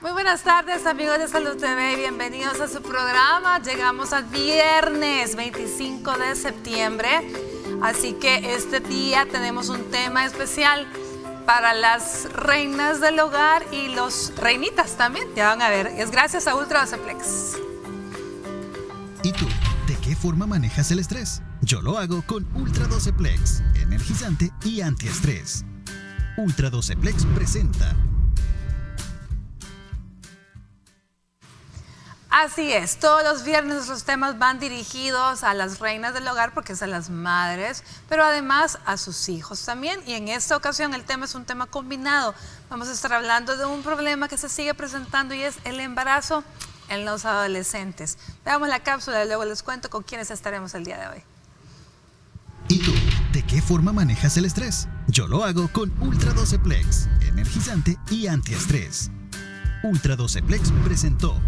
Buenas tardes, amigos de Salud TV, bienvenidos a su programa. Llegamos al viernes 25 de septiembre, así que este día tenemos un tema especial para las reinas del hogar y los reinitas también. Ya van a ver, es gracias a Ultra Doceplex. ¿Y tú? ¿De qué forma manejas el estrés? Yo lo hago con Ultra Doceplex, energizante y antiestrés. Ultra Doceplex presenta. Así es, todos los viernes nuestros temas van dirigidos a las reinas del hogar porque es a las madres, pero además a sus hijos también. Y en esta ocasión el tema es un tema combinado. Vamos a estar hablando de un problema que se sigue presentando y es el embarazo en los adolescentes. Veamos la cápsula y luego les cuento con quiénes estaremos el día de hoy. ¿Y tú? ¿De qué forma manejas el estrés? Yo lo hago con Ultra Doceplex, energizante y antiestrés. Ultra Doceplex presentó.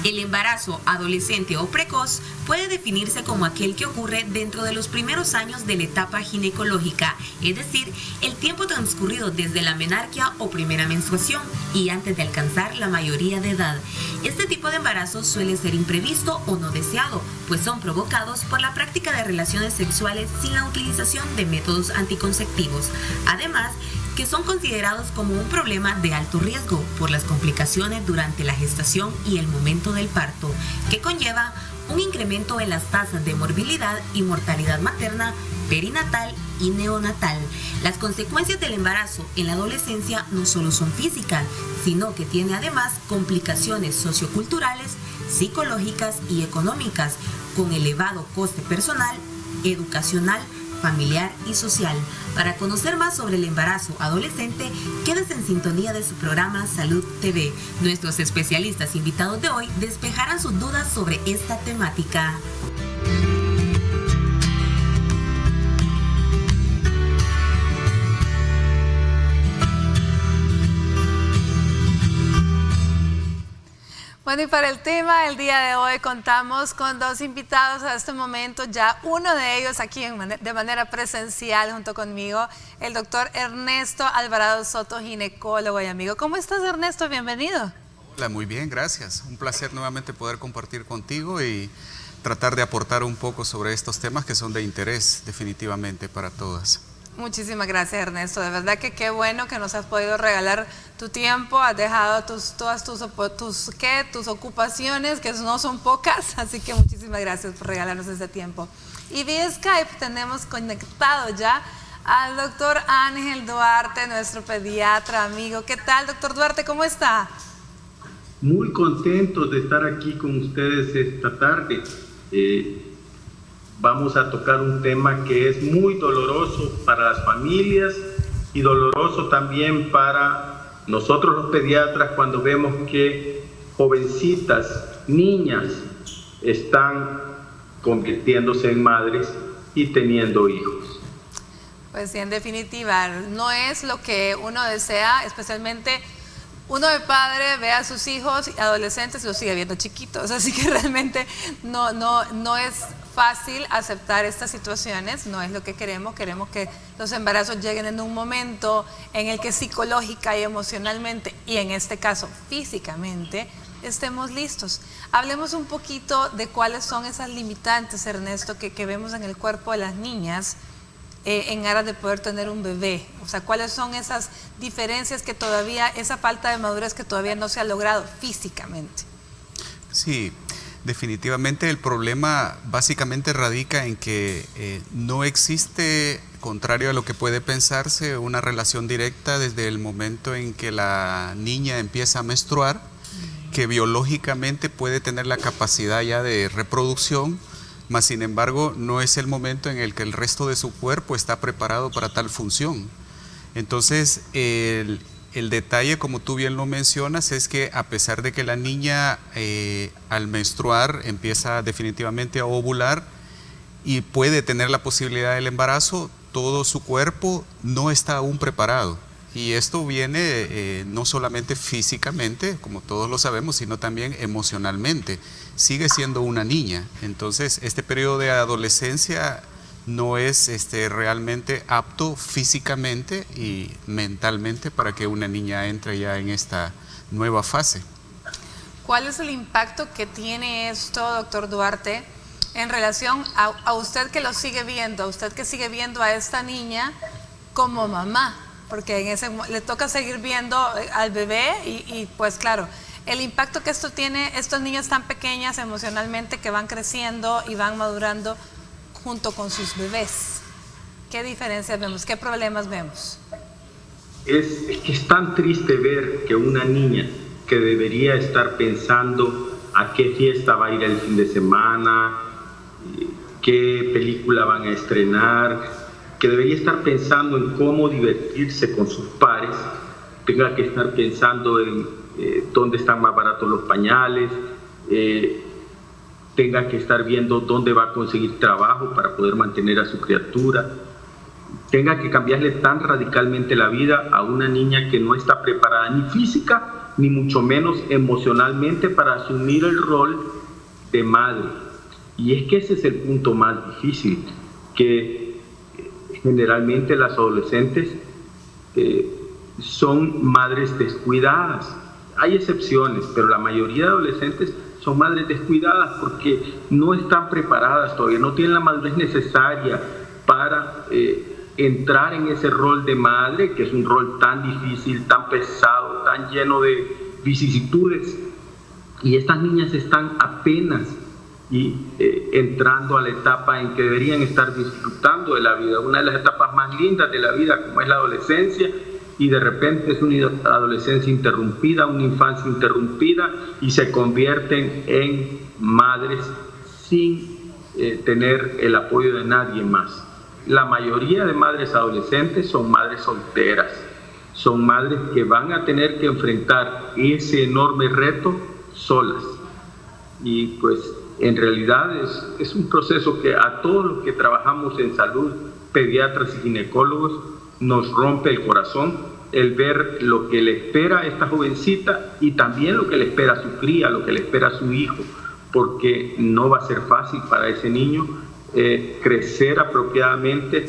El embarazo adolescente o precoz puede definirse como aquel que ocurre dentro de los primeros años de la etapa ginecológica, es decir, el tiempo transcurrido desde la menarquia o primera menstruación y antes de alcanzar la mayoría de edad. Este tipo de embarazo suele ser imprevisto o no deseado, pues son provocados por la práctica de relaciones sexuales sin la utilización de métodos anticonceptivos. Además, que son considerados como un problema de alto riesgo por las complicaciones durante la gestación y el momento del parto, que conlleva un incremento en las tasas de morbilidad y mortalidad materna, perinatal y neonatal. Las consecuencias del embarazo en la adolescencia no solo son físicas, sino que tiene además complicaciones socioculturales, psicológicas y económicas, con elevado coste personal, educacional, familiar y social. Para conocer más sobre el embarazo adolescente, quédese en sintonía de su programa Salud TV. Nuestros especialistas invitados de hoy despejarán sus dudas sobre esta temática. Bueno, y para el tema del día de hoy contamos con dos invitados a este momento, ya uno de ellos aquí de manera presencial junto conmigo, el doctor Ernesto Alvarado Soto, ginecólogo y amigo. ¿Cómo estás, Ernesto? Bienvenido. Hola, muy bien, gracias. Un placer nuevamente poder compartir contigo y tratar de aportar un poco sobre estos temas que son de interés definitivamente para todas. Muchísimas gracias, Ernesto. De verdad que qué bueno que nos has podido regalar tu tiempo. Has dejado todas tus ocupaciones, que no son pocas. Así que muchísimas gracias por regalarnos ese tiempo. Y vía Skype tenemos conectado ya al doctor Ángel Duarte, nuestro pediatra amigo. ¿Qué tal, doctor Duarte? ¿Cómo está? Muy contento de estar aquí con ustedes esta tarde. Vamos a tocar un tema que es muy doloroso para las familias y doloroso también para nosotros los pediatras cuando vemos que jovencitas, niñas, están convirtiéndose en madres y teniendo hijos. Pues sí, en definitiva, no es lo que uno desea, especialmente uno de padre ve a sus hijos y adolescentes y los sigue viendo chiquitos, así que realmente no es fácil aceptar estas situaciones, no es lo que queremos que los embarazos lleguen en un momento en el que psicológica y emocionalmente, y en este caso físicamente, estemos listos. Hablemos un poquito de cuáles son esas limitantes, Ernesto, que vemos en el cuerpo de las niñas en aras de poder tener un bebé. O sea, cuáles son esas diferencias que todavía, esa falta de madurez que todavía no se ha logrado físicamente. Sí, definitivamente el problema básicamente radica en que no existe, contrario a lo que puede pensarse, una relación directa desde el momento en que la niña empieza a menstruar, que biológicamente puede tener la capacidad ya de reproducción, mas sin embargo no es el momento en el que el resto de su cuerpo está preparado para tal función. Entonces el detalle, como tú bien lo mencionas, es que a pesar de que la niña al menstruar empieza definitivamente a ovular, y puede tener la posibilidad del embarazo, todo su cuerpo no está aún preparado. Y esto viene no solamente físicamente, como todos lo sabemos, sino también emocionalmente. Sigue siendo una niña. Entonces, este periodo de adolescencia no es realmente apto físicamente y mentalmente para que una niña entre ya en esta nueva fase. ¿Cuál es el impacto que tiene esto, doctor Duarte, en relación a usted que lo sigue viendo, a usted que sigue viendo a esta niña como mamá? Porque le toca seguir viendo al bebé y pues claro, el impacto que esto tiene, estos niños tan pequeñas emocionalmente que van creciendo y van madurando junto con sus bebés. ¿Qué diferencias vemos? ¿Qué problemas vemos? Es que es tan triste ver que una niña que debería estar pensando a qué fiesta va a ir el fin de semana, qué película van a estrenar, que debería estar pensando en cómo divertirse con sus pares, tenga que estar pensando en dónde están más baratos los pañales, tenga que estar viendo dónde va a conseguir trabajo para poder mantener a su criatura, tenga que cambiarle tan radicalmente la vida a una niña que no está preparada ni física ni mucho menos emocionalmente para asumir el rol de madre. Y es que ese es el punto más difícil, que generalmente las adolescentes son madres descuidadas. Hay excepciones, pero la mayoría de adolescentes son madres descuidadas porque no están preparadas todavía, no tienen la madurez necesaria para entrar en ese rol de madre, que es un rol tan difícil, tan pesado, tan lleno de vicisitudes. Y estas niñas están apenas entrando a la etapa en que deberían estar disfrutando de la vida, una de las etapas más lindas de la vida, como es la adolescencia, y de repente es una adolescencia interrumpida, una infancia interrumpida, y se convierten en madres sin tener el apoyo de nadie más. La mayoría de madres adolescentes son madres solteras, son madres que van a tener que enfrentar ese enorme reto solas. Y pues en realidad es un proceso que a todos los que trabajamos en salud, pediatras y ginecólogos, nos rompe el corazón el ver lo que le espera a esta jovencita y también lo que le espera a su cría, lo que le espera a su hijo, porque no va a ser fácil para ese niño crecer apropiadamente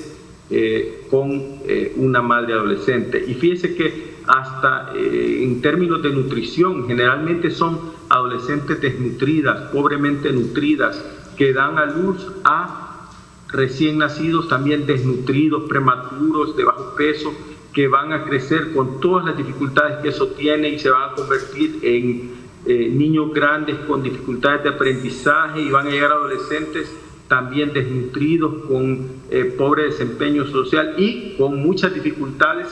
con una madre adolescente. Y fíjese que hasta en términos de nutrición, generalmente son adolescentes desnutridas, pobremente nutridas, que dan a luz a recién nacidos también desnutridos, prematuros, de bajo peso, que van a crecer con todas las dificultades que eso tiene y se van a convertir en niños grandes con dificultades de aprendizaje y van a llegar a adolescentes también desnutridos, con pobre desempeño social y con muchas dificultades.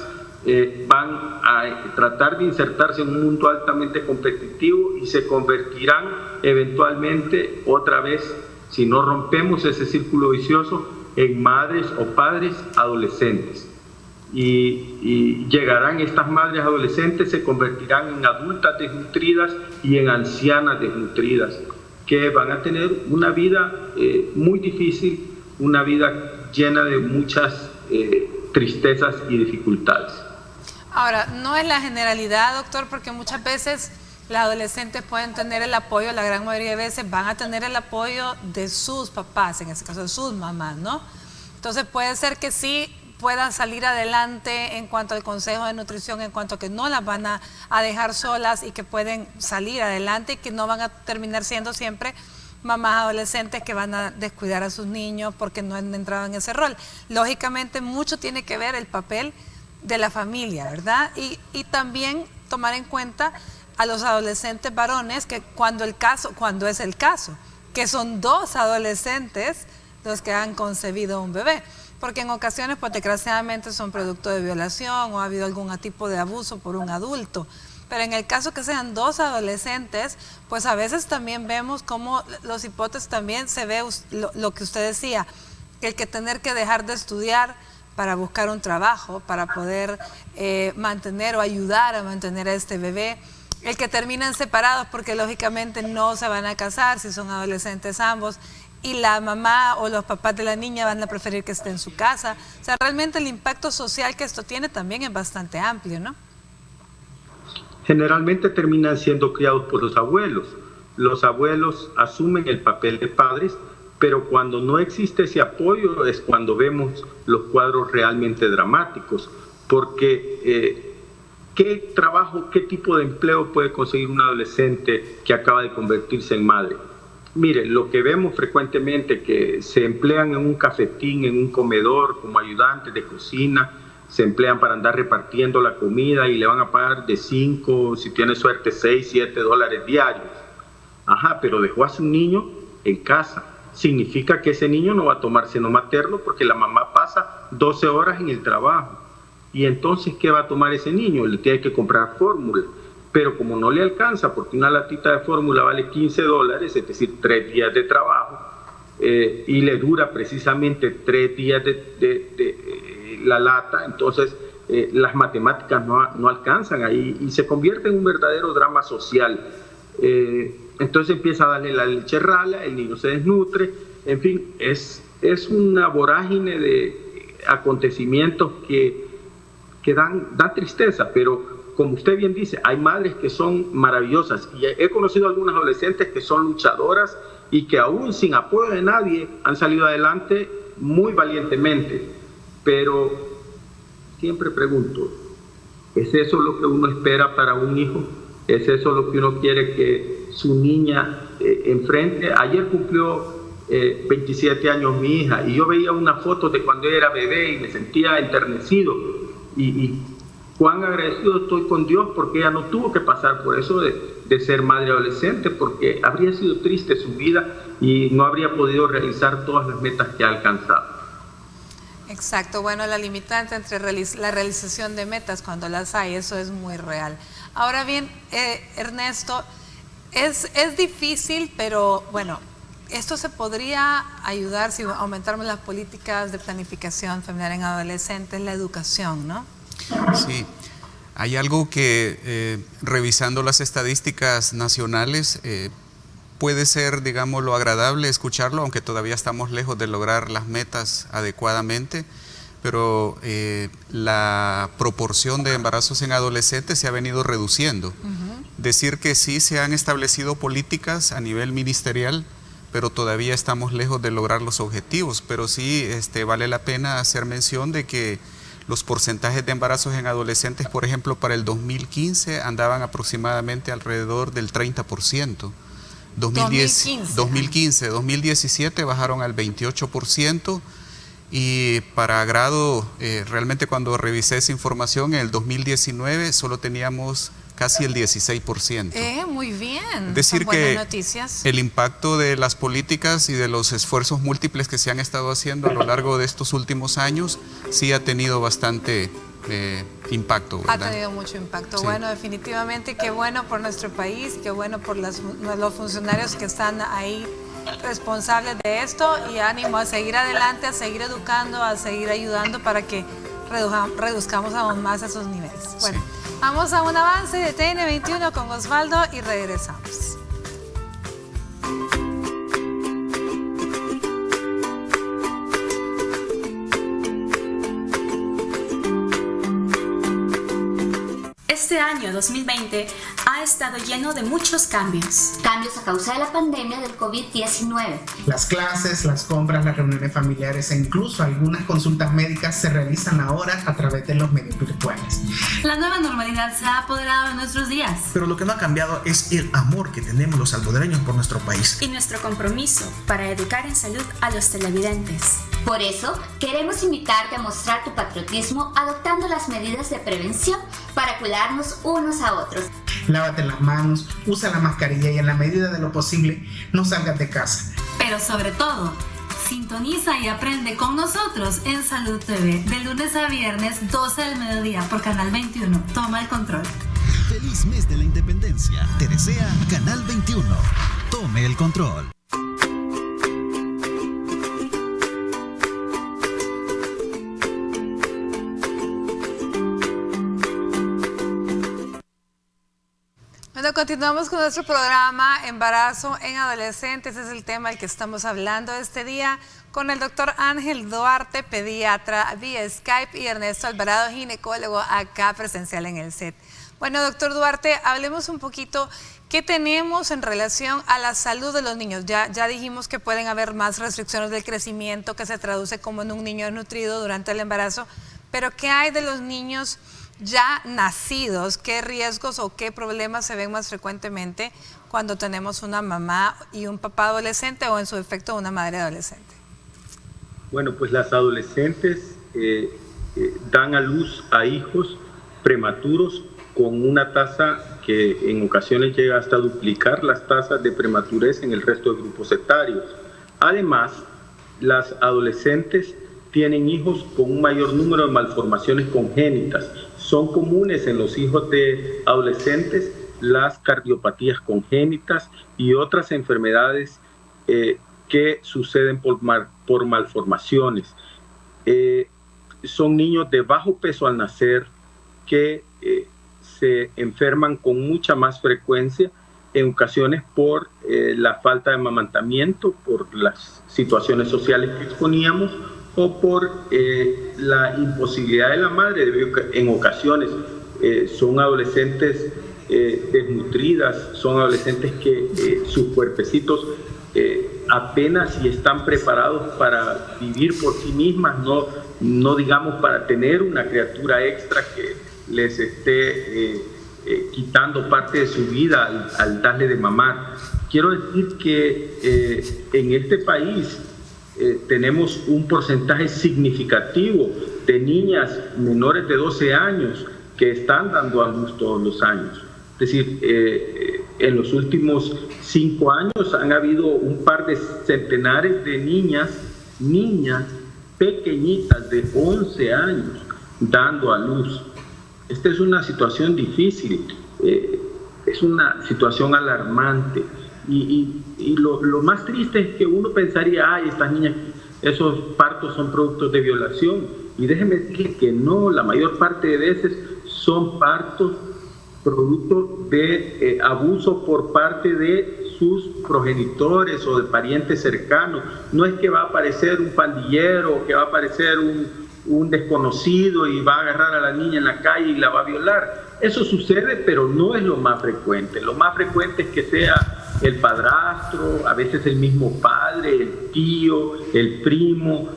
Van a tratar de insertarse en un mundo altamente competitivo y se convertirán eventualmente otra vez, si no rompemos ese círculo vicioso, en madres o padres adolescentes. Y llegarán estas madres adolescentes, se convertirán en adultas desnutridas y en ancianas desnutridas, que van a tener una vida muy difícil, una vida llena de muchas tristezas y dificultades. Ahora, no es la generalidad, doctor, porque muchas veces las adolescentes pueden tener el apoyo, la gran mayoría de veces van a tener el apoyo de sus papás, en este caso de sus mamás, ¿no? Entonces puede ser que sí puedan salir adelante en cuanto al consejo de nutrición, en cuanto a que no las van a dejar solas y que pueden salir adelante y que no van a terminar siendo siempre mamás adolescentes que van a descuidar a sus niños porque no han entrado en ese rol. Lógicamente mucho tiene que ver el papel de la familia, ¿verdad? Y también tomar en cuenta a los adolescentes varones, que cuando es el caso, que son dos adolescentes los que han concebido un bebé, porque en ocasiones pues desgraciadamente son producto de violación o ha habido algún tipo de abuso por un adulto, pero en el caso que sean dos adolescentes, pues a veces también vemos como los hipótesis también se ve lo que usted decía, el que tener que dejar de estudiar para buscar un trabajo, para poder mantener o ayudar a mantener a este bebé, el que terminan separados porque lógicamente no se van a casar si son adolescentes ambos, y la mamá o los papás de la niña van a preferir que esté en su casa. O sea, realmente el impacto social que esto tiene también es bastante amplio, ¿no? Generalmente terminan siendo criados por los abuelos. Los abuelos asumen el papel de padres, pero cuando no existe ese apoyo es cuando vemos los cuadros realmente dramáticos, porque ¿qué trabajo, qué tipo de empleo puede conseguir un adolescente que acaba de convertirse en madre? Mire, lo que vemos frecuentemente que se emplean en un cafetín, en un comedor, como ayudantes de cocina, se emplean para andar repartiendo la comida y le van a pagar de 5, si tiene suerte, 6, 7 dólares diarios. Ajá, pero dejó a su niño en casa. Significa que ese niño no va a tomar seno materno porque la mamá pasa 12 horas en el trabajo. Y entonces, ¿qué va a tomar ese niño? Le tiene que comprar fórmula. Pero como no le alcanza, porque una latita de fórmula vale 15 dólares, es decir, 3 días de trabajo, y le dura precisamente 3 días de la lata, entonces las matemáticas no alcanzan ahí y se convierte en un verdadero drama social. Entonces empieza a darle la leche rala, el niño se desnutre, en fin, es una vorágine de acontecimientos que dan tristeza, pero como usted bien dice, hay madres que son maravillosas y he conocido algunas adolescentes que son luchadoras y que aún sin apoyo de nadie han salido adelante muy valientemente, pero siempre pregunto, ¿es eso lo que uno espera para un hijo? ¿Es eso lo que uno quiere que su niña enfrente? Ayer cumplió 27 años mi hija y yo veía una foto de cuando ella era bebé y me sentía enternecido y cuán agradecido estoy con Dios porque ella no tuvo que pasar por eso de ser madre adolescente, porque habría sido triste su vida y no habría podido realizar todas las metas que ha alcanzado. Exacto, bueno, la limitante entre la realización de metas cuando las hay, eso es muy real. Ahora bien, Ernesto, es difícil, pero bueno, esto se podría ayudar si aumentáramos las políticas de planificación familiar en adolescentes, la educación, ¿no? Sí, hay algo que revisando las estadísticas nacionales puede ser, digamos, lo agradable escucharlo, aunque todavía estamos lejos de lograr las metas adecuadamente, pero la proporción de embarazos en adolescentes se ha venido reduciendo. Decir que sí se han establecido políticas a nivel ministerial, pero todavía estamos lejos de lograr los objetivos, pero sí vale la pena hacer mención de que los porcentajes de embarazos en adolescentes, por ejemplo, para el 2015 andaban aproximadamente alrededor del 30%. 2017 bajaron al 28% y para grado, realmente cuando revisé esa información, en el 2019 solo teníamos casi el 16%. Muy bien. Es decir, son buenas noticias. El impacto de las políticas y de los esfuerzos múltiples que se han estado haciendo a lo largo de estos últimos años sí ha tenido bastante impacto, ¿verdad? Ha tenido mucho impacto. Sí. Bueno, definitivamente qué bueno por nuestro país, qué bueno por los funcionarios que están ahí responsables de esto y ánimo a seguir adelante, a seguir educando, a seguir ayudando para que reduzcamos aún más esos niveles. Bueno. Sí. Vamos a un avance de TN21 con Osvaldo y regresamos. Este año 2020 ha estado lleno de muchos cambios. Cambios a causa de la pandemia del COVID-19. Las clases, las compras, las reuniones familiares e incluso algunas consultas médicas se realizan ahora a través de los medios virtuales. La nueva normalidad se ha apoderado de nuestros días. Pero lo que no ha cambiado es el amor que tenemos los salvadoreños por nuestro país. Y nuestro compromiso para educar en salud a los televidentes. Por eso, queremos invitarte a mostrar tu patriotismo adoptando las medidas de prevención para cuidarnos unos a otros. Lávate las manos, usa la mascarilla y en la medida de lo posible no salgas de casa. Pero sobre todo, sintoniza y aprende con nosotros en Salud TV de lunes a viernes 12 del mediodía por Canal 21. Toma el control. Feliz mes de la independencia. Te desea Canal 21. Tome el control. Bueno, continuamos con nuestro programa Embarazo en Adolescentes. Es el tema del que estamos hablando este día con el doctor Ángel Duarte, pediatra vía Skype, y Ernesto Alvarado, ginecólogo, acá presencial en el set. Bueno, doctor Duarte, hablemos un poquito qué tenemos en relación a la salud de los niños. Ya dijimos que pueden haber más restricciones del crecimiento, que se traduce como en un niño desnutrido durante el embarazo, pero ¿qué hay de los niños ya nacidos? ¿Qué riesgos o qué problemas se ven más frecuentemente cuando tenemos una mamá y un papá adolescente, o en su defecto una madre adolescente? Bueno, pues las adolescentes dan a luz a hijos prematuros con una tasa que en ocasiones llega hasta duplicar las tasas de prematurez en el resto de grupos etarios. Además, las adolescentes tienen hijos con un mayor número de malformaciones congénitas. Son comunes en los hijos de adolescentes las cardiopatías congénitas y otras enfermedades que suceden por malformaciones. Son niños de bajo peso al nacer que se enferman con mucha más frecuencia, en ocasiones por la falta de amamantamiento, por las situaciones sociales que exponíamos, o por la imposibilidad de la madre. En ocasiones son adolescentes desnutridas, son adolescentes que sus cuerpecitos apenas si están preparados para vivir por sí mismas, no digamos para tener una criatura extra que les esté quitando parte de su vida al darle de mamar. Quiero decir que en este país tenemos un porcentaje significativo de niñas menores de 12 años que están dando a luz todos los años. Es decir, en los últimos 5 años han habido un par de centenares de niñas pequeñitas de 11 años dando a luz. Esta es una situación difícil, es una situación alarmante. Y lo más triste es que uno pensaría, ay, estas niñas, esos partos son productos de violación. Y déjeme decir que no, la mayor parte de veces son partos producto de abuso por parte de sus progenitores o de parientes cercanos. No es que va a aparecer un pandillero, que va a aparecer un desconocido y va a agarrar a la niña en la calle y la va a violar. Eso sucede, pero no es lo más frecuente. Lo más frecuente es que sea el padrastro, a veces el mismo padre, el tío, el primo,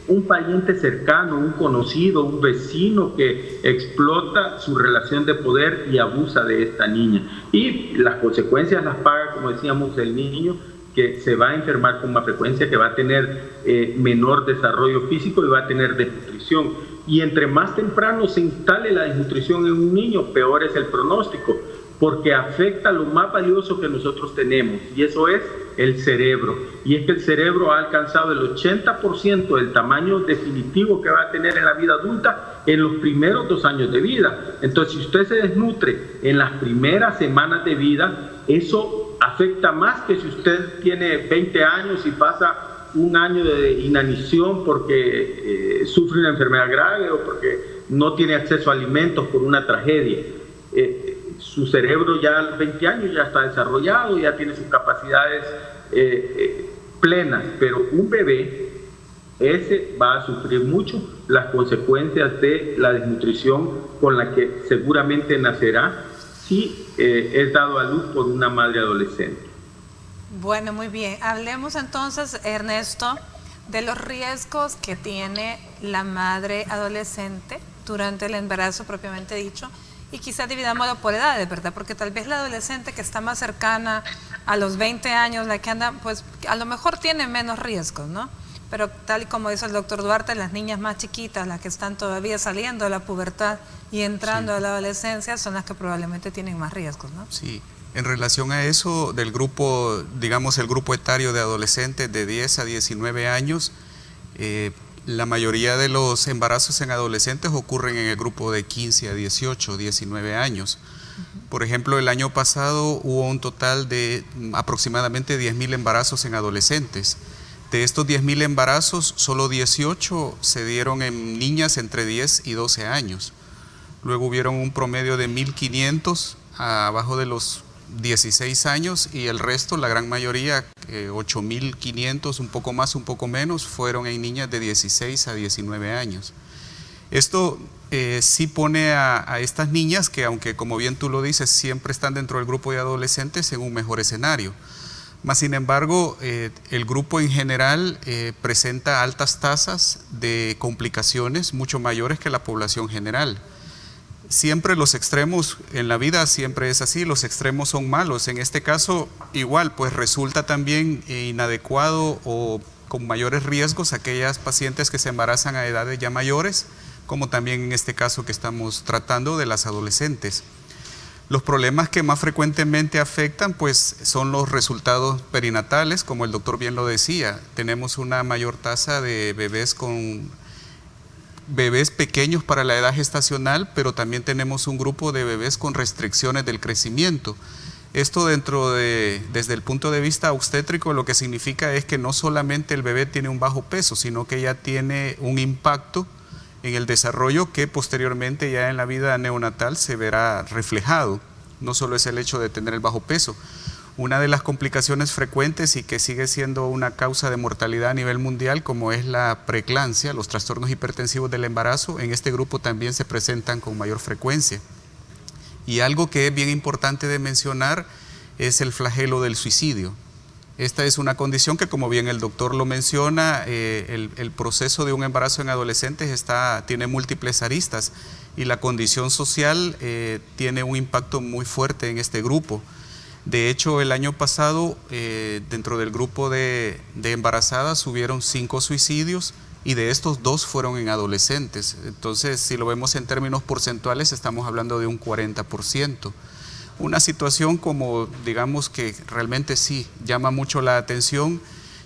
un pariente cercano, un conocido, un vecino que explota su relación de poder y abusa de esta niña. Y las consecuencias las paga, como decíamos, el niño, que se va a enfermar con más frecuencia, que va a tener menor desarrollo físico y va a tener desnutrición. Y entre más temprano se instale la desnutrición en un niño, peor es el pronóstico, porque afecta lo más valioso que nosotros tenemos, y eso es el cerebro. Y es que el cerebro ha alcanzado el 80% del tamaño definitivo que va a tener en la vida adulta en los primeros 2 años de vida. Entonces, si usted se desnutre en las primeras semanas de vida, eso afecta más que si usted tiene 20 años y pasa un año de inanición porque sufre una enfermedad grave o porque no tiene acceso a alimentos por una tragedia. Su cerebro ya a los 20 años ya está desarrollado, ya tiene sus capacidades plenas, pero un bebé, ese va a sufrir mucho las consecuencias de la desnutrición con la que seguramente nacerá si es dado a luz por una madre adolescente. Bueno, muy bien. Hablemos entonces, Ernesto, de los riesgos que tiene la madre adolescente durante el embarazo propiamente dicho, y quizás dividámoslo por edades, ¿verdad? Porque tal vez la adolescente que está más cercana a los 20 años, la que anda, pues a lo mejor tiene menos riesgos, ¿no? Pero tal y como dice el doctor Duarte, las niñas más chiquitas, las que están todavía saliendo de la pubertad y entrando a la adolescencia, son las que probablemente tienen más riesgos, ¿no? Sí. En relación a eso, del grupo, digamos el grupo etario de adolescentes de 10 a 19 años, la mayoría de los embarazos en adolescentes ocurren en el grupo de 15 a 18, 19 años. Por ejemplo, el año pasado hubo un total de aproximadamente 10.000 embarazos en adolescentes. De estos 10.000 embarazos, solo 18 se dieron en niñas entre 10 y 12 años. Luego hubieron un promedio de 1.500 abajo de los 16 años y el resto, la gran mayoría, 8.500, un poco más, un poco menos, fueron en niñas de 16 a 19 años. Esto sí pone a estas niñas, que aunque como bien tú lo dices, siempre están dentro del grupo de adolescentes, en un mejor escenario. Más sin embargo, el grupo en general presenta altas tasas de complicaciones mucho mayores que la población general. Siempre los extremos en la vida, siempre es así, los extremos son malos. En este caso, igual, pues resulta también inadecuado o con mayores riesgos aquellas pacientes que se embarazan a edades ya mayores, como también en este caso que estamos tratando de las adolescentes. Los problemas que más frecuentemente afectan pues son los resultados perinatales, como el doctor bien lo decía. Tenemos una mayor tasa de bebés pequeños para la edad gestacional, pero también tenemos un grupo de bebés con restricciones del crecimiento. Esto desde el punto de vista obstétrico, lo que significa es que no solamente el bebé tiene un bajo peso, sino que ya tiene un impacto en el desarrollo que posteriormente ya en la vida neonatal se verá reflejado. No solo es el hecho de tener el bajo peso. Una de las complicaciones frecuentes y que sigue siendo una causa de mortalidad a nivel mundial, como es la preeclampsia, los trastornos hipertensivos del embarazo, en este grupo también se presentan con mayor frecuencia. Y algo que es bien importante de mencionar es el flagelo del suicidio. Esta es una condición que, como bien el doctor lo menciona, el proceso de un embarazo en adolescentes tiene múltiples aristas y la condición social tiene un impacto muy fuerte en este grupo. De hecho, el año pasado, dentro del grupo de embarazadas, hubieron 5 suicidios y de estos 2 fueron en adolescentes. Entonces, si lo vemos en términos porcentuales, estamos hablando de un 40%. Una situación como, digamos, que realmente sí llama mucho la atención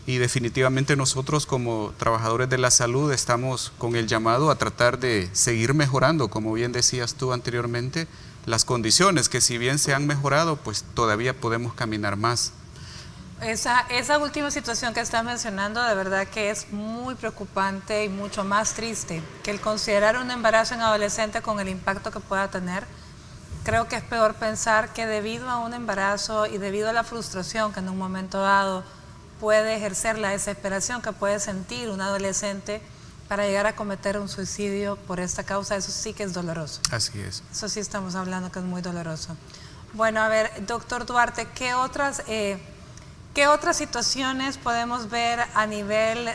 y definitivamente nosotros como trabajadores de la salud estamos con el llamado a tratar de seguir mejorando, como bien decías tú anteriormente, las condiciones que si bien se han mejorado, pues todavía podemos caminar más. Esa última situación que estás mencionando de verdad que es muy preocupante y mucho más triste que el considerar un embarazo en adolescente con el impacto que pueda tener. Creo que es peor pensar que debido a un embarazo y debido a la frustración que en un momento dado puede ejercer, la desesperación que puede sentir un adolescente para llegar a cometer un suicidio por esta causa, eso sí que es doloroso. Así es. Eso sí estamos hablando que es muy doloroso. Bueno, a ver, doctor Duarte, ¿qué otras situaciones podemos ver a nivel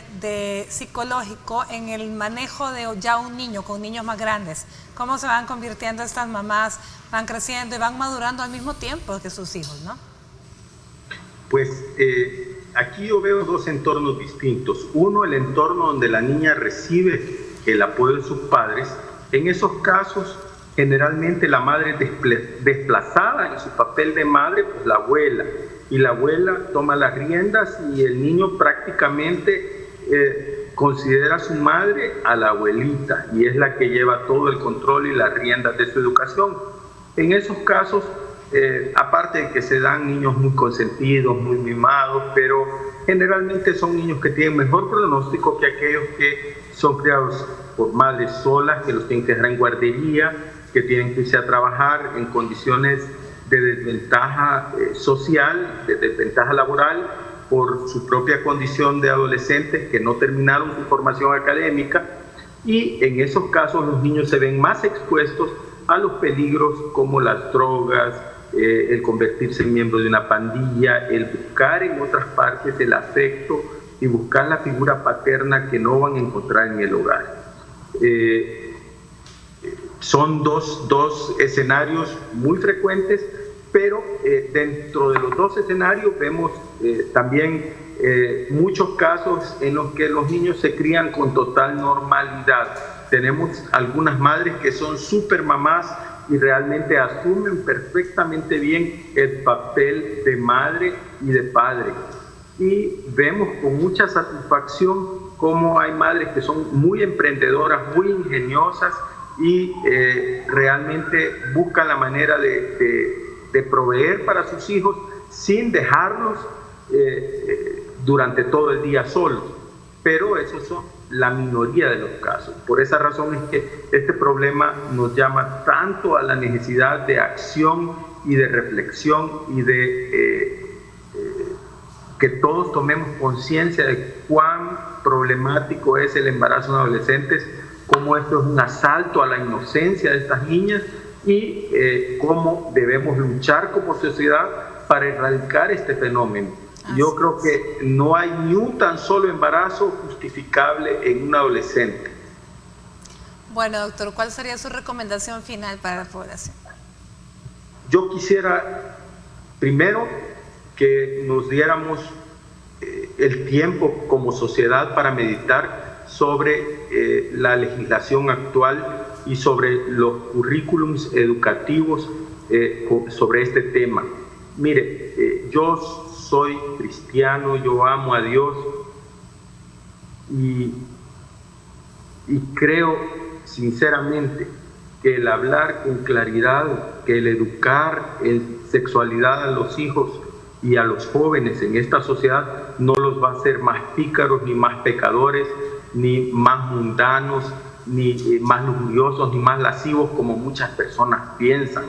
psicológico en el manejo de ya un niño, con niños más grandes? ¿Cómo se van convirtiendo estas mamás, van creciendo y van madurando al mismo tiempo que sus hijos, no? Pues aquí yo veo 2 entornos distintos. Uno, el entorno donde la niña recibe el apoyo de sus padres. En esos casos, generalmente la madre desplazada en su papel de madre, pues la abuela. Y la abuela toma las riendas y el niño prácticamente considera a su madre a la abuelita y es la que lleva todo el control y las riendas de su educación. En esos casos, aparte de que se dan niños muy consentidos, muy mimados, pero generalmente son niños que tienen mejor pronóstico que aquellos que son criados por madres solas, que los tienen que dejar en guardería, que tienen que irse a trabajar en condiciones de desventaja social, de desventaja laboral, por su propia condición de adolescentes que no terminaron su formación académica, y en esos casos los niños se ven más expuestos a los peligros como las drogas, el convertirse en miembro de una pandilla, el buscar en otras partes el afecto y buscar la figura paterna que no van a encontrar en el hogar. Son dos escenarios muy frecuentes, pero dentro de los 2 escenarios vemos también muchos casos en los que los niños se crían con total normalidad. Tenemos algunas madres que son súper mamás y realmente asumen perfectamente bien el papel de madre y de padre. Y vemos con mucha satisfacción cómo hay madres que son muy emprendedoras, muy ingeniosas y realmente buscan la manera de proveer para sus hijos sin dejarlos durante todo el día solos. Pero esos son la minoría de los casos. Por esa razón es que este problema nos llama tanto a la necesidad de acción y de reflexión y de que todos tomemos conciencia de cuán problemático es el embarazo en adolescentes, cómo esto es un asalto a la inocencia de estas niñas y cómo debemos luchar como sociedad para erradicar este fenómeno. Yo creo que no hay ni un tan solo embarazo justificable en un adolescente. Bueno, doctor, ¿cuál sería su recomendación final para la población? Yo quisiera, primero, que nos diéramos el tiempo como sociedad para meditar sobre la legislación actual y sobre los currículums educativos sobre este tema. Mire, yo soy cristiano, yo amo a Dios y creo sinceramente que el hablar con claridad, que el educar en sexualidad a los hijos y a los jóvenes en esta sociedad no los va a hacer más pícaros, ni más pecadores, ni más mundanos, ni más lujuriosos, ni más lascivos como muchas personas piensan.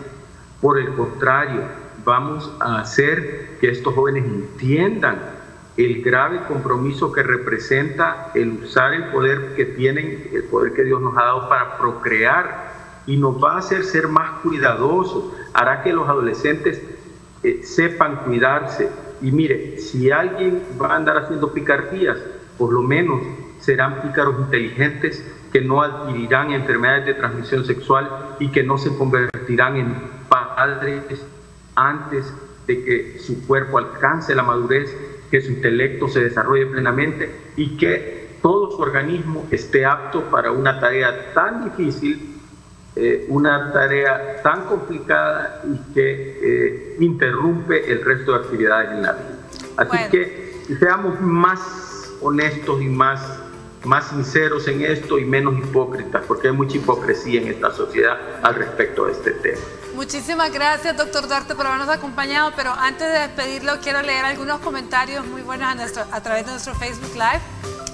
Por el contrario, vamos a hacer que estos jóvenes entiendan el grave compromiso que representa el usar el poder que tienen, el poder que Dios nos ha dado para procrear, y nos va a hacer ser más cuidadosos, hará que los adolescentes sepan cuidarse. Y mire, si alguien va a andar haciendo picardías, por lo menos serán pícaros inteligentes que no adquirirán enfermedades de transmisión sexual y que no se convertirán en padres antes de que su cuerpo alcance la madurez, que su intelecto se desarrolle plenamente y que todo su organismo esté apto para una tarea tan difícil, una tarea tan complicada y que interrumpe el resto de actividades en la vida. Así que seamos más honestos y más sinceros en esto y menos hipócritas, porque hay mucha hipocresía en esta sociedad al respecto de este tema. Muchísimas gracias, doctor Duarte, por habernos acompañado, pero antes de despedirlo quiero leer algunos comentarios muy buenos a través de nuestro Facebook Live.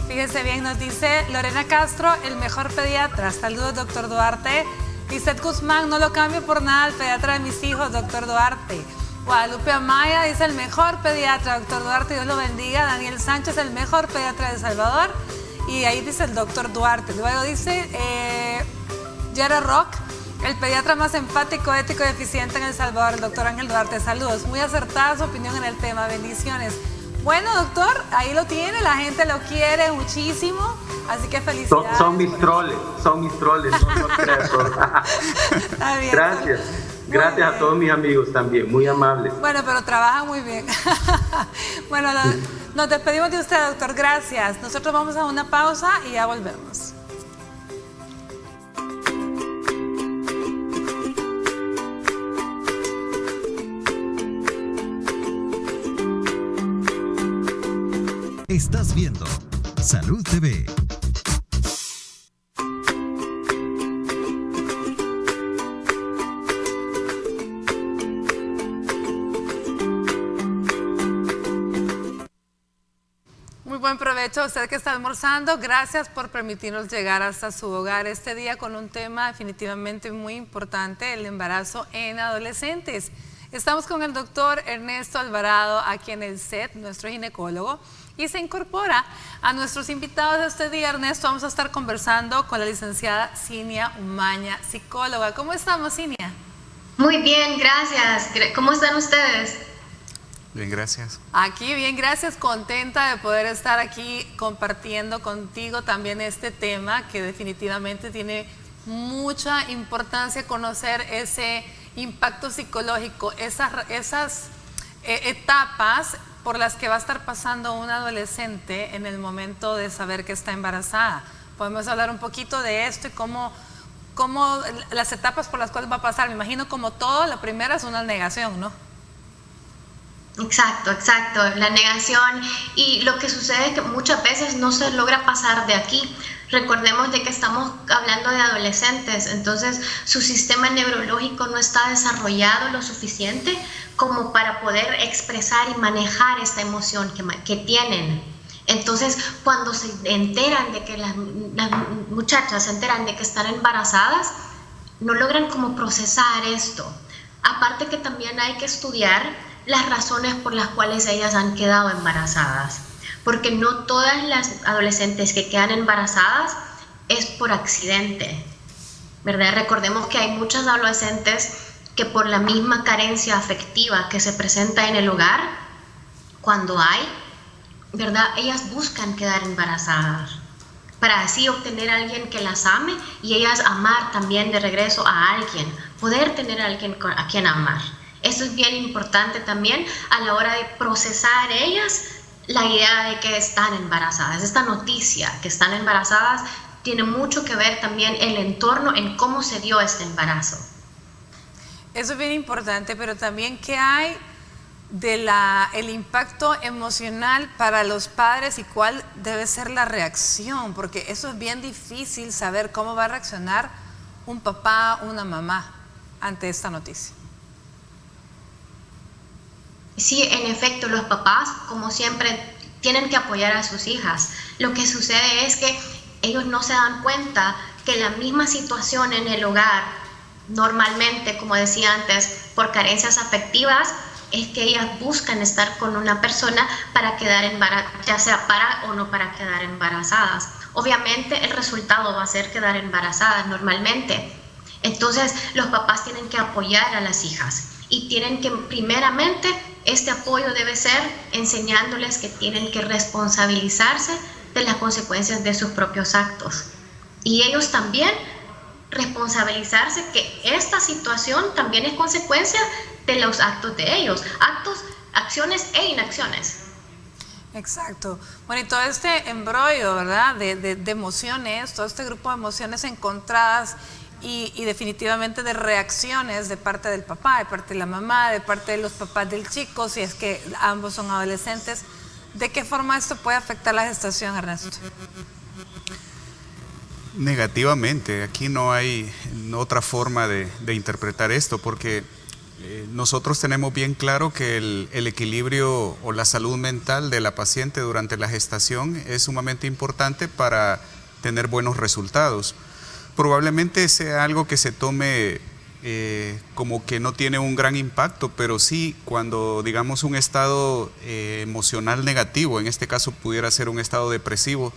Fíjense bien, nos dice Lorena Castro, el mejor pediatra. Saludos, doctor Duarte. Lizeth Guzmán, no lo cambio por nada al pediatra de mis hijos, doctor Duarte. Guadalupe Amaya dice, el mejor pediatra, doctor Duarte, Dios lo bendiga. Daniel Sánchez, el mejor pediatra de El Salvador. Y ahí dice el doctor Duarte. Luego dice Yara Rock, el pediatra más empático, ético y eficiente en El Salvador, el doctor Ángel Duarte. Saludos, muy acertada su opinión en el tema, bendiciones. Bueno, doctor, ahí lo tiene, la gente lo quiere muchísimo, así que felicidades. Son mis troles, no creo. Está bien. Gracias a todos mis amigos también, muy amables. Bueno, pero trabaja muy bien. Bueno, nos despedimos de usted, doctor, gracias. Nosotros vamos a una pausa y ya volvemos. Estás viendo Salud TV. Muy buen provecho a usted que está almorzando. Gracias por permitirnos llegar hasta su hogar este día con un tema definitivamente muy importante, el embarazo en adolescentes. Estamos con el doctor Ernesto Alvarado aquí en el set, nuestro ginecólogo, y se incorpora a nuestros invitados de este día. Ernesto, vamos a estar conversando con la licenciada Cinia Umaña, psicóloga. ¿Cómo estamos, Cinia? Muy bien, gracias. ¿Cómo están ustedes? Bien, gracias. Aquí, bien, gracias. Contenta de poder estar aquí compartiendo contigo también este tema que definitivamente tiene mucha importancia conocer ese impacto psicológico, esas etapas por las que va a estar pasando una adolescente en el momento de saber que está embarazada. Podemos hablar un poquito de esto y cómo las etapas por las cuales va a pasar. Me imagino como todo, la primera es una negación, ¿no? Exacto, la negación, y lo que sucede es que muchas veces no se logra pasar de aquí. Recordemos de que estamos hablando de adolescentes, entonces su sistema neurológico no está desarrollado lo suficiente como para poder expresar y manejar esta emoción que tienen. Entonces, cuando se enteran de que las muchachas se enteran de que están embarazadas, no logran como procesar esto. Aparte que también hay que estudiar las razones por las cuales ellas han quedado embarazadas, porque no todas las adolescentes que quedan embarazadas es por accidente, ¿verdad? Recordemos que hay muchas adolescentes que por la misma carencia afectiva que se presenta en el hogar, cuando hay, ¿verdad? Ellas buscan quedar embarazadas para así obtener a alguien que las ame y ellas amar también de regreso a alguien, poder tener a alguien a quien amar. Eso es bien importante también a la hora de procesar ellas la idea de que están embarazadas. Esta noticia que están embarazadas tiene mucho que ver también el entorno en cómo se dio este embarazo. Eso es bien importante, pero también ¿qué hay de el impacto emocional para los padres y cuál debe ser la reacción? Porque eso es bien difícil saber cómo va a reaccionar un papá, una mamá ante esta noticia. Sí, en efecto, los papás, como siempre, tienen que apoyar a sus hijas. Lo que sucede es que ellos no se dan cuenta que la misma situación en el hogar, normalmente, como decía antes, por carencias afectivas, es que ellas buscan estar con una persona para quedar embarazadas, ya sea para o no para quedar embarazadas. Obviamente el resultado va a ser quedar embarazadas normalmente. Entonces los papás tienen que apoyar a las hijas y tienen que, primeramente, este apoyo debe ser enseñándoles que tienen que responsabilizarse de las consecuencias de sus propios actos. Y ellos también responsabilizarse que esta situación también es consecuencia de los actos de ellos, actos, acciones e inacciones. Exacto. Bueno, y todo este embrollo, ¿verdad? De emociones, todo este grupo de emociones encontradas y definitivamente de reacciones de parte del papá, de parte de la mamá, de parte de los papás del chico, si es que ambos son adolescentes. ¿De qué forma esto puede afectar la gestación, Ernesto? Negativamente. Aquí no hay otra forma de interpretar esto, porque nosotros tenemos bien claro que el equilibrio o la salud mental de la paciente durante la gestación es sumamente importante para tener buenos resultados. Probablemente sea algo que se tome como que no tiene un gran impacto, pero sí cuando, digamos, un estado emocional negativo, en este caso pudiera ser un estado depresivo,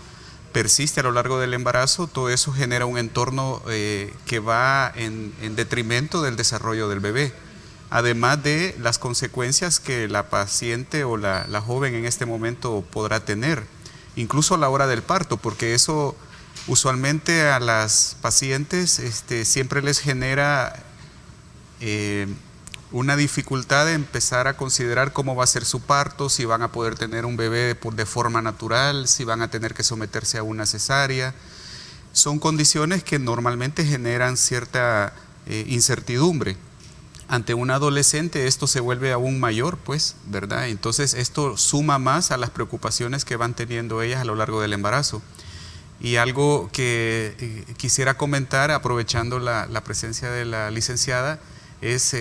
persiste a lo largo del embarazo, todo eso genera un entorno que va en detrimento del desarrollo del bebé, además de las consecuencias que la paciente o la joven en este momento podrá tener, incluso a la hora del parto, porque eso usualmente a las pacientes siempre les genera una dificultad de empezar a considerar cómo va a ser su parto, si van a poder tener un bebé de forma natural, si van a tener que someterse a una cesárea. Son condiciones que normalmente generan cierta incertidumbre. Ante un adolescente esto se vuelve aún mayor, pues, ¿verdad? Entonces esto suma más a las preocupaciones que van teniendo ellas a lo largo del embarazo. Y algo que quisiera comentar, aprovechando la presencia de la licenciada, es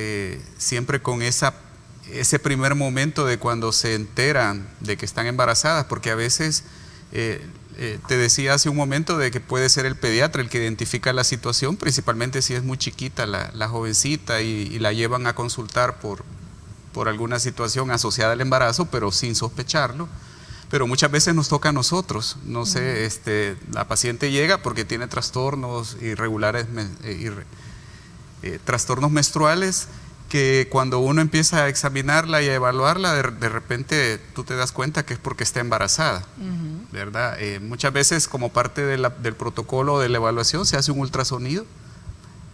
siempre con ese primer momento de cuando se enteran de que están embarazadas, porque a veces, te decía hace un momento de que puede ser el pediatra el que identifica la situación, principalmente si es muy chiquita la jovencita y la llevan a consultar por alguna situación asociada al embarazo, pero sin sospecharlo. Pero muchas veces nos toca a nosotros, no sé, la paciente llega porque tiene trastornos irregulares, trastornos menstruales, que cuando uno empieza a examinarla y a evaluarla, de repente tú te das cuenta que es porque está embarazada, ¿verdad? Muchas veces como parte del protocolo de la evaluación se hace un ultrasonido,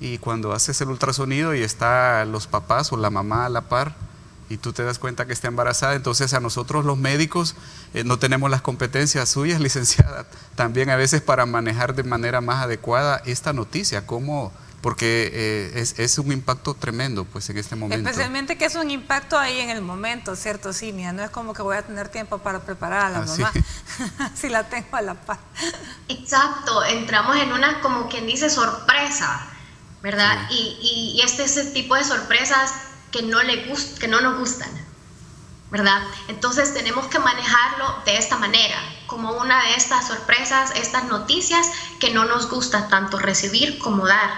y cuando haces el ultrasonido y está los papás o la mamá a la par, y tú te das cuenta que está embarazada, entonces a nosotros los médicos no tenemos las competencias suyas, licenciada, también a veces para manejar de manera más adecuada esta noticia, porque es un impacto tremendo, pues, en este momento. Especialmente que es un impacto ahí en el momento, ¿cierto, Cinia? No es como que voy a tener tiempo para preparar a la mamá, si la tengo a la par. Exacto, entramos en una, como quien dice, sorpresa, ¿verdad? Sí. Y ese tipo de sorpresas que no nos gustan, ¿verdad? Entonces tenemos que manejarlo de esta manera, como una de estas sorpresas, estas noticias que no nos gusta tanto recibir como dar,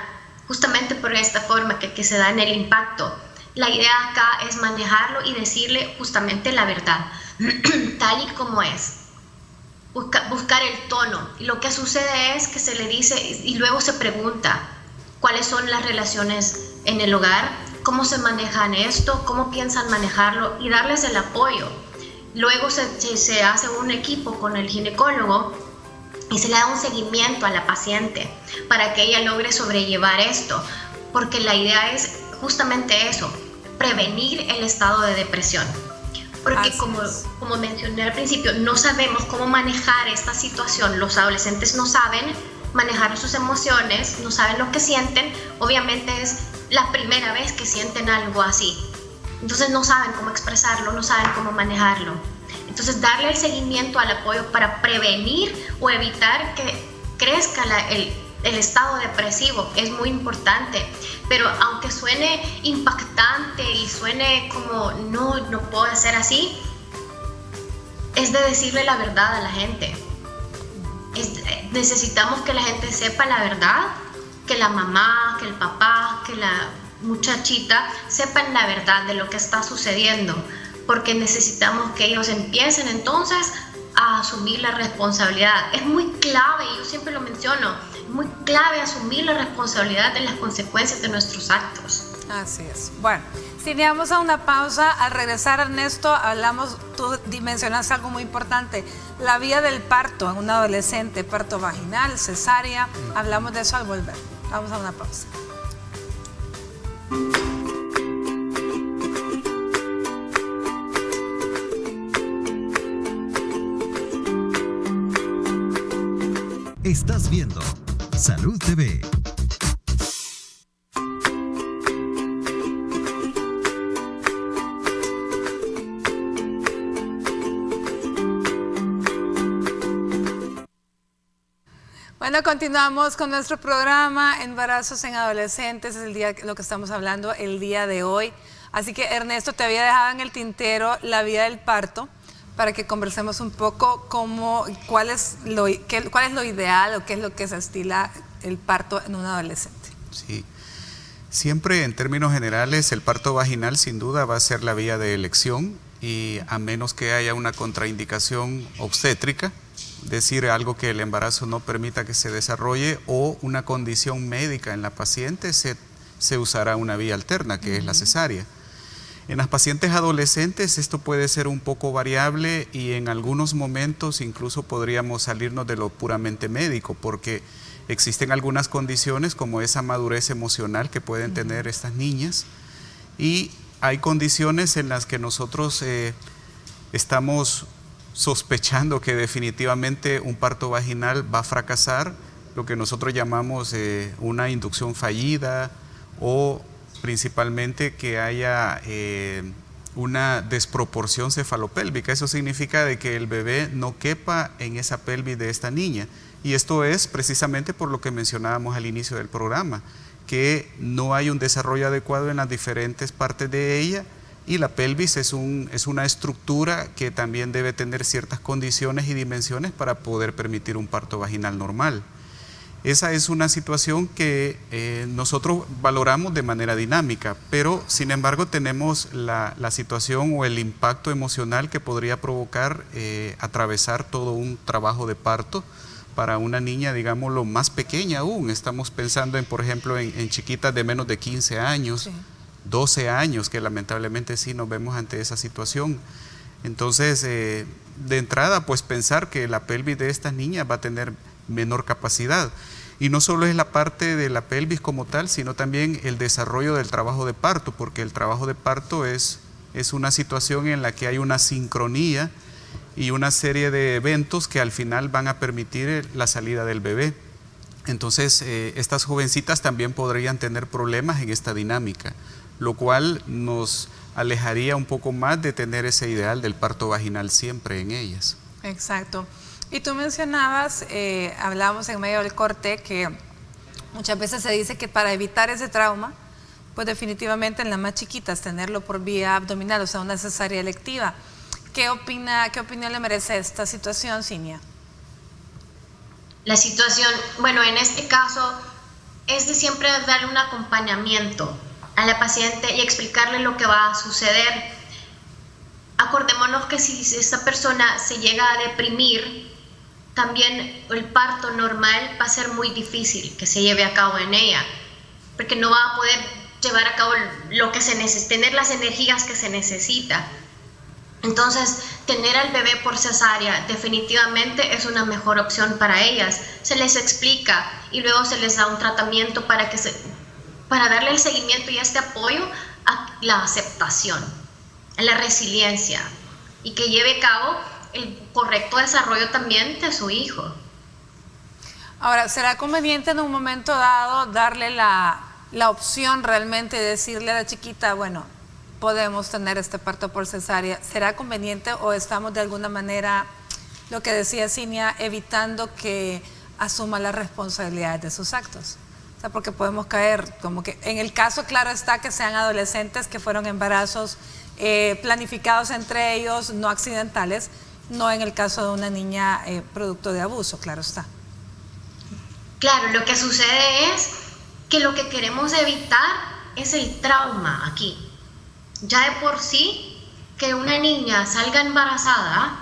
justamente por esta forma que se da en el impacto. La idea acá es manejarlo y decirle justamente la verdad, tal y como es. Buscar el tono. Y lo que sucede es que se le dice y luego se pregunta cuáles son las relaciones en el hogar, cómo se manejan esto, cómo piensan manejarlo y darles el apoyo. Luego se hace un equipo con el ginecólogo y se le da un seguimiento a la paciente para que ella logre sobrellevar esto, porque la idea es justamente eso, prevenir el estado de depresión. Porque como mencioné al principio, no sabemos cómo manejar esta situación. Los adolescentes no saben manejar sus emociones, no saben lo que sienten. Obviamente es la primera vez que sienten algo así. Entonces no saben cómo expresarlo, no saben cómo manejarlo. Entonces darle el seguimiento al apoyo para prevenir o evitar que crezca el estado depresivo es muy importante. Pero aunque suene impactante y suene como no puedo ser así, es de decirle la verdad a la gente. Necesitamos que la gente sepa la verdad, que la mamá, que el papá, que la muchachita sepan la verdad de lo que está sucediendo, porque necesitamos que ellos empiecen entonces a asumir la responsabilidad. Es muy clave, y yo siempre lo menciono, es muy clave asumir la responsabilidad de las consecuencias de nuestros actos. Así es. Bueno, si vamos a una pausa, al regresar, Ernesto, tú mencionaste algo muy importante, la vía del parto en un adolescente, parto vaginal, cesárea, hablamos de eso al volver. Vamos a una pausa. Estás viendo Salud TV. Bueno, continuamos con nuestro programa Embarazos en Adolescentes, es lo que estamos hablando el día de hoy. Así que, Ernesto, te había dejado en el tintero la vía del parto para que conversemos un poco cuál es lo ideal o qué es lo que se estila el parto en un adolescente. Sí, siempre en términos generales el parto vaginal sin duda va a ser la vía de elección, y a menos que haya una contraindicación obstétrica, es decir, algo que el embarazo no permita que se desarrolle, o una condición médica en la paciente, se usará una vía alterna, que es la cesárea. En las pacientes adolescentes esto puede ser un poco variable, y en algunos momentos incluso podríamos salirnos de lo puramente médico, porque existen algunas condiciones como esa madurez emocional que pueden tener estas niñas, y hay condiciones en las que nosotros estamos sospechando que definitivamente un parto vaginal va a fracasar, lo que nosotros llamamos una inducción fallida, o principalmente que haya una desproporción cefalopélvica. Eso significa de que el bebé no quepa en esa pelvis de esta niña, y esto es precisamente por lo que mencionábamos al inicio del programa, que no hay un desarrollo adecuado en las diferentes partes de ella, y la pelvis es una estructura que también debe tener ciertas condiciones y dimensiones para poder permitir un parto vaginal normal. Esa es una situación que nosotros valoramos de manera dinámica, pero sin embargo tenemos la situación o el impacto emocional que podría provocar atravesar todo un trabajo de parto para una niña, digámoslo, más pequeña aún. Estamos pensando por ejemplo, en chiquitas de menos de 15 años, sí, 12 años, que lamentablemente sí nos vemos ante esa situación. Entonces, de entrada, pues pensar que la pelvis de estas niñas va a tener menor capacidad. Y no solo es la parte de la pelvis como tal, sino también el desarrollo del trabajo de parto, porque el trabajo de parto es una situación en la que hay una sincronía y una serie de eventos que al final van a permitir la salida del bebé. Entonces, estas jovencitas también podrían tener problemas en esta dinámica, lo cual nos alejaría un poco más de tener ese ideal del parto vaginal siempre en ellas. Exacto. Y tú mencionabas, hablábamos en medio del corte, que muchas veces se dice que para evitar ese trauma, pues definitivamente en las más chiquitas tenerlo por vía abdominal, o sea, una cesárea electiva. ¿Qué opinión le merece esta situación, Cinia? La situación, bueno, en este caso es de siempre darle un acompañamiento a la paciente y explicarle lo que va a suceder. Acordémonos que si esta persona se llega a deprimir, también el parto normal va a ser muy difícil que se lleve a cabo en ella, porque no va a poder llevar a cabo lo que se necesita, tener las energías que se necesita. Entonces, tener al bebé por cesárea definitivamente es una mejor opción para ellas. Se les explica y luego se les da un tratamiento para darle el seguimiento y este apoyo a la aceptación, a la resiliencia, y que lleve a cabo el correcto desarrollo también de su hijo. Ahora, ¿será conveniente en un momento dado darle la opción realmente de decirle a la chiquita, bueno, podemos tener este parto por cesárea? ¿Será conveniente o estamos de alguna manera, lo que decía Cinia, evitando que asuma las responsabilidades de sus actos? O sea, porque podemos caer como que, en el caso claro está que sean adolescentes que fueron embarazos planificados entre ellos, no accidentales, no en el caso de una niña producto de abuso, claro está. Claro, lo que sucede es que lo que queremos evitar es el trauma aquí. Ya de por sí, que una niña salga embarazada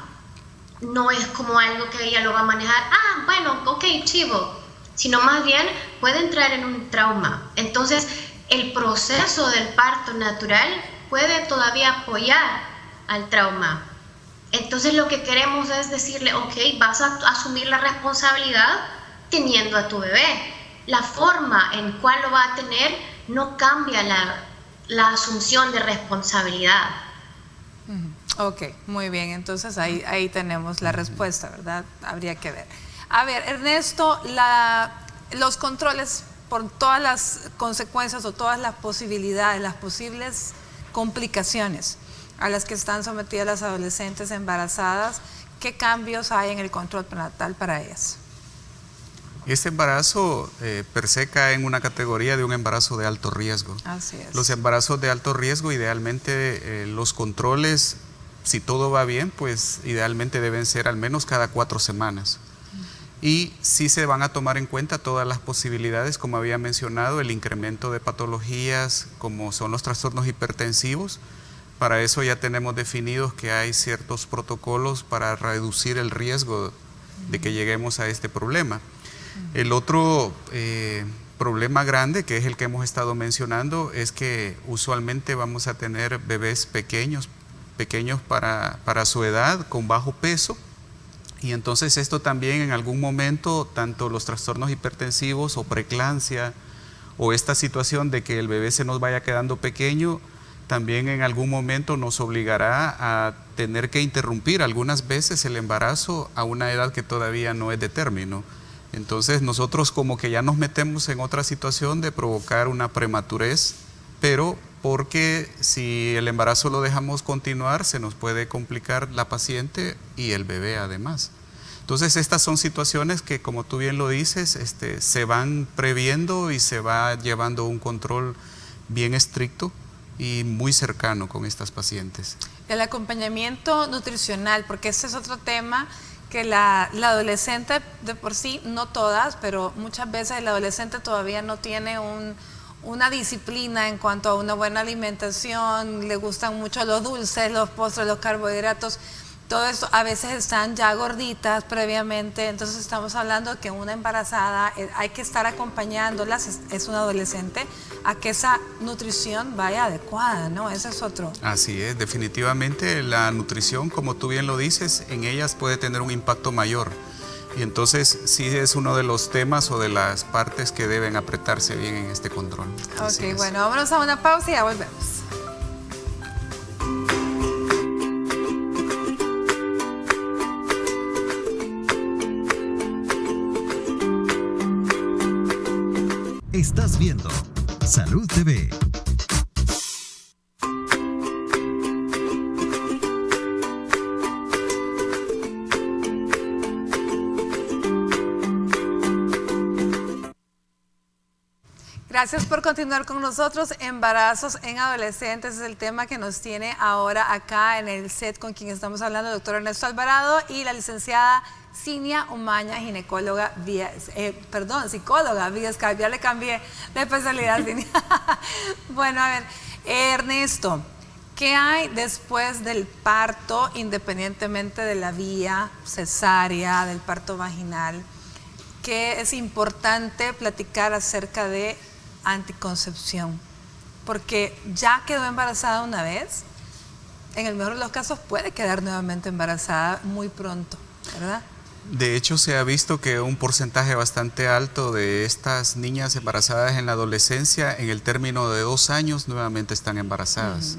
no es como algo que ella lo va a manejar, bueno, ok, chivo, sino más bien puede entrar en un trauma. Entonces, el proceso del parto natural puede todavía apoyar al trauma. Entonces, lo que queremos es decirle, ok, vas a asumir la responsabilidad teniendo a tu bebé. La forma en cual lo va a tener no cambia la asunción de responsabilidad. Ok, muy bien, entonces ahí tenemos la respuesta, ¿verdad? Habría que ver. A ver, Ernesto, los controles por todas las consecuencias o todas las posibilidades, las posibles complicaciones a las que están sometidas las adolescentes embarazadas, ¿qué cambios hay en el control prenatal para ellas? Este embarazo per se cae en una categoría de un embarazo de alto riesgo. Así es. Los embarazos de alto riesgo, idealmente los controles, si todo va bien, pues idealmente deben ser al menos cada 4 semanas. Y sí se van a tomar en cuenta todas las posibilidades, como había mencionado, el incremento de patologías como son los trastornos hipertensivos. Para eso ya tenemos definidos que hay ciertos protocolos para reducir el riesgo de que lleguemos a este problema. El otro problema grande, que es el que hemos estado mencionando, es que usualmente vamos a tener bebés pequeños para su edad, con bajo peso, y entonces esto también en algún momento, tanto los trastornos hipertensivos o preeclampsia, o esta situación de que el bebé se nos vaya quedando pequeño, también en algún momento nos obligará a tener que interrumpir algunas veces el embarazo a una edad que todavía no es de término. Entonces nosotros como que ya nos metemos en otra situación de provocar una prematurez, pero porque si el embarazo lo dejamos continuar, se nos puede complicar la paciente y el bebé además. Entonces estas son situaciones que, como tú bien lo dices, se van previendo y se va llevando un control bien estricto y muy cercano con estas pacientes. El acompañamiento nutricional, porque ese es otro tema que la adolescente de por sí, no todas, pero muchas veces el adolescente todavía no tiene una disciplina en cuanto a una buena alimentación, le gustan mucho los dulces, los postres, los carbohidratos, todo esto, a veces están ya gorditas previamente, entonces estamos hablando que una embarazada hay que estar acompañándolas, es una adolescente, a que esa nutrición vaya adecuada, ¿no? Ese es otro. Así es, definitivamente la nutrición, como tú bien lo dices, en ellas puede tener un impacto mayor. Y entonces sí es uno de los temas o de las partes que deben apretarse bien en este control. Ok, bueno, vámonos a una pausa y ya volvemos. Estás viendo Salud TV. Gracias por continuar con nosotros. Embarazos en adolescentes es el tema que nos tiene ahora acá en el set, con quien estamos hablando, el doctor Ernesto Alvarado y la licenciada Cinia Umaña, ginecóloga psicóloga vía Skype, ya le cambié la especialidad. Bueno, a ver, Ernesto, ¿qué hay después del parto, independientemente de la vía cesárea, del parto vaginal? ¿Qué es importante platicar acerca de anticoncepción? Porque ya quedó embarazada una vez, en el mejor de los casos puede quedar nuevamente embarazada muy pronto, ¿verdad? De hecho, se ha visto que un porcentaje bastante alto de estas niñas embarazadas en la adolescencia, en el término de 2 años, nuevamente están embarazadas.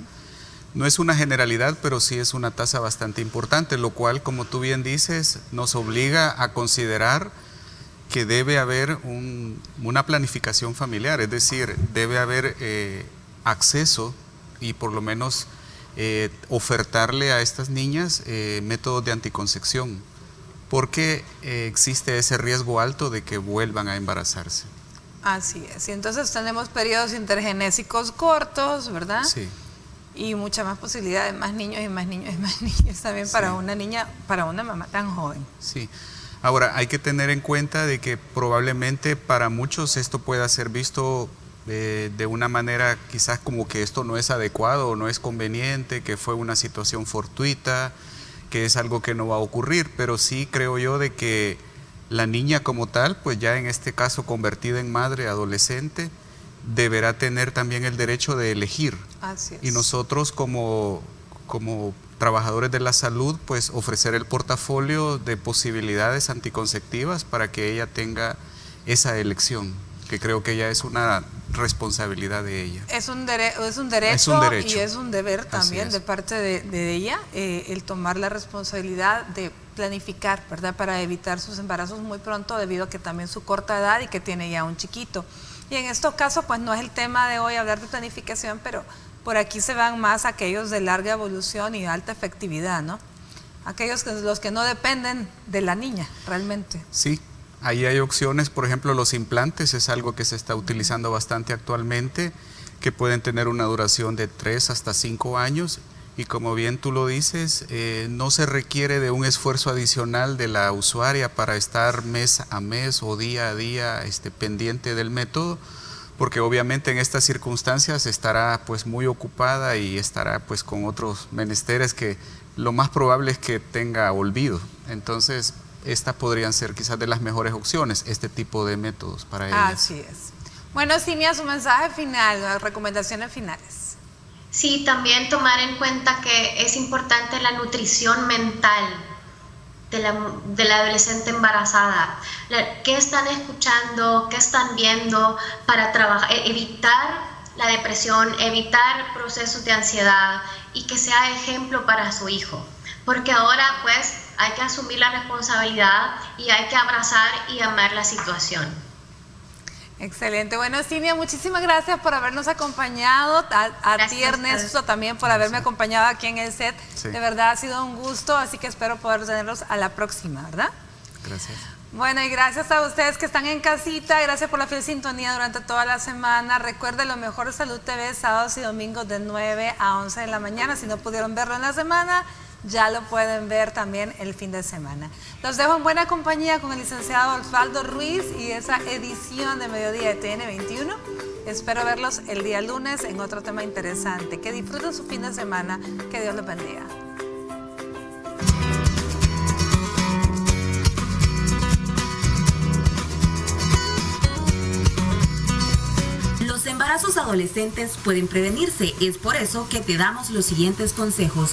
No es una generalidad, pero sí es una tasa bastante importante, lo cual, como tú bien dices, nos obliga a considerar que debe haber una planificación familiar, es decir, debe haber acceso y por lo menos ofertarle a estas niñas métodos de anticoncepción, porque existe ese riesgo alto de que vuelvan a embarazarse. Así es, y entonces tenemos periodos intergenésicos cortos, ¿verdad? Sí. Y mucha más posibilidad de más niños y más niños y más niños también para una niña, para una mamá tan joven. Sí. Ahora, hay que tener en cuenta de que probablemente para muchos esto pueda ser visto de una manera quizás como que esto no es adecuado o no es conveniente, que fue una situación fortuita, que es algo que no va a ocurrir, pero sí creo yo de que la niña como tal, pues ya en este caso convertida en madre adolescente, deberá tener también el derecho de elegir. Así es. Y nosotros como trabajadores de la salud, pues ofrecer el portafolio de posibilidades anticonceptivas para que ella tenga esa elección, que creo que ya es una responsabilidad de ella. Es un derecho y es un deber también de parte de ella, el tomar la responsabilidad de planificar, ¿verdad? Para evitar sus embarazos muy pronto debido a que también su corta edad y que tiene ya un chiquito. Y en estos casos, pues no es el tema de hoy hablar de planificación, pero por aquí se van más aquellos de larga evolución y alta efectividad, ¿no? Aquellos los que no dependen de la niña, realmente. Sí, ahí hay opciones, por ejemplo, los implantes es algo que se está utilizando bastante actualmente, que pueden tener una duración de 3 hasta 5 años, y como bien tú lo dices, no se requiere de un esfuerzo adicional de la usuaria para estar mes a mes o día a día pendiente del método, porque obviamente en estas circunstancias estará pues muy ocupada y estará pues con otros menesteres que lo más probable es que tenga olvido. Entonces, estas podrían ser quizás de las mejores opciones, este tipo de métodos para ellas. Así es. Bueno, Cinia, su mensaje final, las recomendaciones finales. Sí, también tomar en cuenta que es importante la nutrición mental de la adolescente embarazada. ¿Qué están escuchando? ¿Qué están viendo para evitar la depresión, evitar procesos de ansiedad y que sea ejemplo para su hijo? Porque ahora pues hay que asumir la responsabilidad y hay que abrazar y amar la situación. Excelente. Bueno, Cinia, muchísimas gracias por habernos acompañado. A ti, Ernesto, también por haberme acompañado aquí en el set. Sí. De verdad ha sido un gusto, así que espero poder tenerlos a la próxima, ¿verdad? Gracias. Bueno, y gracias a ustedes que están en casita, gracias por la fiel sintonía durante toda la semana. Recuerden, lo mejor de Salud TV, sábados y domingos de 9 a 11 de la mañana. Si no pudieron verlo en la semana, ya lo pueden ver también el fin de semana. Los dejo en buena compañía con el licenciado Osvaldo Ruiz y esa edición de Mediodía de TN21. Espero verlos el día lunes en otro tema interesante. Que disfruten su fin de semana. Que Dios los bendiga. Los embarazos adolescentes pueden prevenirse. Es por eso que te damos los siguientes consejos.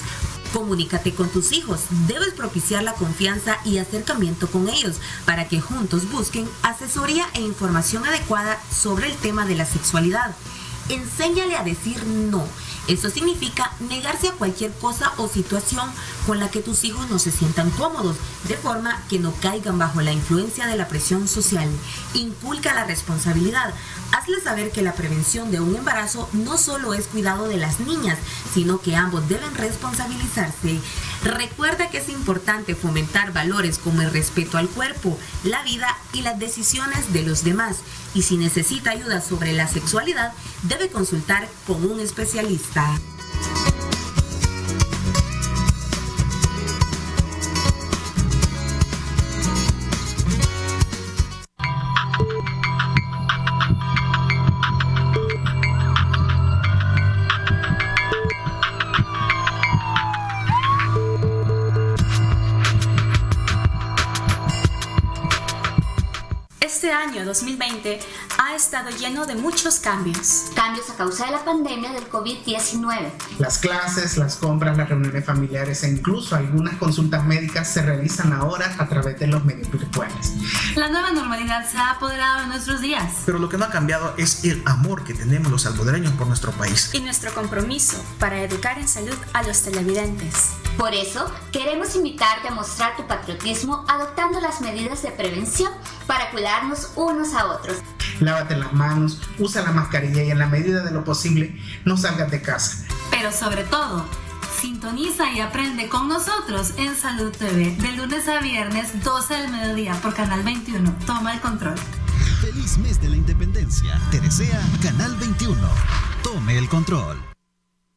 Comunícate con tus hijos, debes propiciar la confianza y acercamiento con ellos para que juntos busquen asesoría e información adecuada sobre el tema de la sexualidad. Enséñale a decir no. Eso significa negarse a cualquier cosa o situación con la que tus hijos no se sientan cómodos, de forma que no caigan bajo la influencia de la presión social. Inculca la responsabilidad. Hazle saber que la prevención de un embarazo no solo es cuidado de las niñas, sino que ambos deben responsabilizarse. Recuerda que es importante fomentar valores como el respeto al cuerpo, la vida y las decisiones de los demás. Y si necesita ayuda sobre la sexualidad, debe consultar con un especialista. Este año 2020 ha estado lleno de muchos cambios. Cambios a causa de la pandemia del COVID-19. Las clases, las compras, las reuniones familiares e incluso algunas consultas médicas se realizan ahora a través de los medios virtuales. La nueva normalidad se ha apoderado de nuestros días. Pero lo que no ha cambiado es el amor que tenemos los salvadoreños por nuestro país. Y nuestro compromiso para educar en salud a los televidentes. Por eso, queremos invitarte a mostrar tu patriotismo adoptando las medidas de prevención para cuidarnos unos a otros. Lávate las manos, usa la mascarilla y en la medida de lo posible no salgas de casa. Pero sobre todo, sintoniza y aprende con nosotros en Salud TV de lunes a viernes 12 del mediodía por Canal 21. Toma el control. Feliz mes de la independencia. Te desea Canal 21. Tome el control.